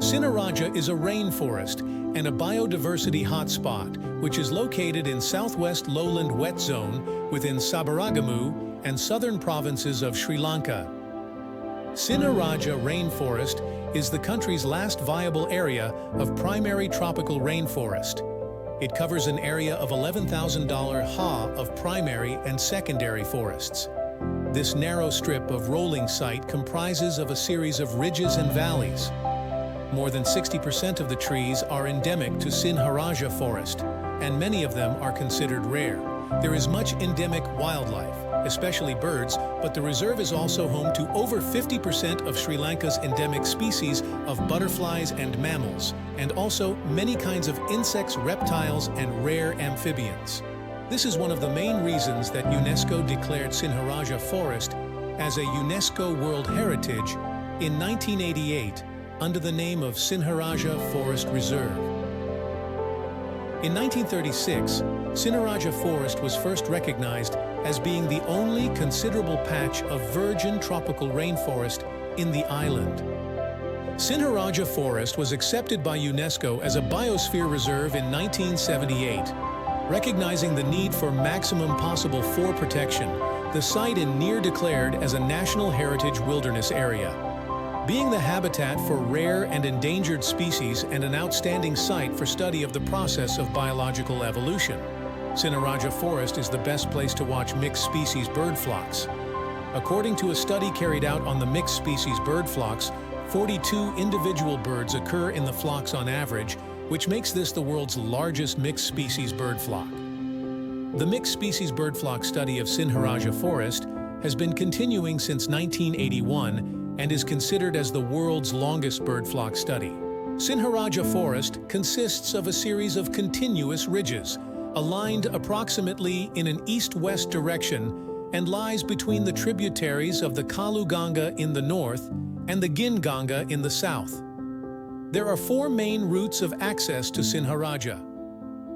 Sinharaja is a rainforest and a biodiversity hotspot, which is located in southwest lowland wet zone within Sabaragamu and Southern provinces of Sri Lanka. Sinharaja rainforest is the country's last viable area of primary tropical rainforest. It covers an area of 11,000 ha of primary and secondary forests. This narrow strip of rolling site comprises of a series of ridges and valleys. More than 60% of the trees are endemic to Sinharaja Forest, and many of them are considered rare. There is much endemic wildlife, especially birds, but the reserve is also home to over 50% of Sri Lanka's endemic species of butterflies and mammals, and also many kinds of insects, reptiles, and rare amphibians. This is one of the main reasons that UNESCO declared Sinharaja Forest as a UNESCO World Heritage in 1988 under the name of Sinharaja Forest Reserve. In 1936, Sinharaja Forest was first recognized as being the only considerable patch of virgin tropical rainforest in the island. Sinharaja Forest was accepted by UNESCO as a biosphere reserve in 1978. Recognizing the need for maximum possible for protection, the site is near declared as a National Heritage Wilderness Area. Being the habitat for rare and endangered species and an outstanding site for study of the process of biological evolution, Sinharaja Forest is the best place to watch mixed species bird flocks. According to a study carried out on the mixed species bird flocks, 42 individual birds occur in the flocks on average, which makes this the world's largest mixed species bird flock. The mixed species bird flock study of Sinharaja Forest has been continuing since 1981 and is considered as the world's longest bird flock study. Sinharaja Forest consists of a series of continuous ridges, aligned approximately in an east-west direction, and lies between the tributaries of the Kaluganga in the north and the Ginganga in the south. There are four main routes of access to Sinharaja: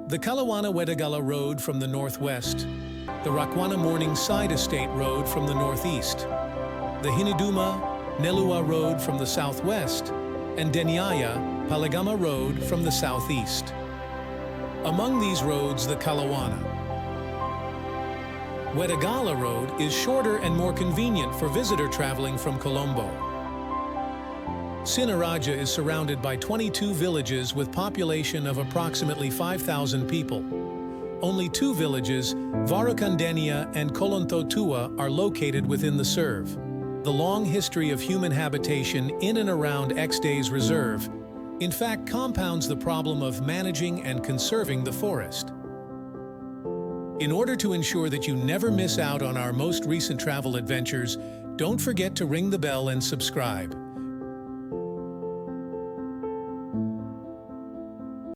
the Kalawana-Wedagala Road from the northwest, the Rakwana Morningside Estate Road from the northeast, the Hiniduma-Nelua Road from the southwest, and Deniaya-Palagama Road from the southeast. Among these roads, the Kalawana-Wedagala Road is shorter and more convenient for visitor traveling from Colombo. Sinharaja is surrounded by 22 villages with population of approximately 5,000 people. Only two villages, Varakandenia and Kolontotua, are located within the reserve. The long history of human habitation in and around Xday's reserve, in fact, compounds the problem of managing and conserving the forest. In order to ensure that you never miss out on our most recent travel adventures, don't forget to ring the bell and subscribe.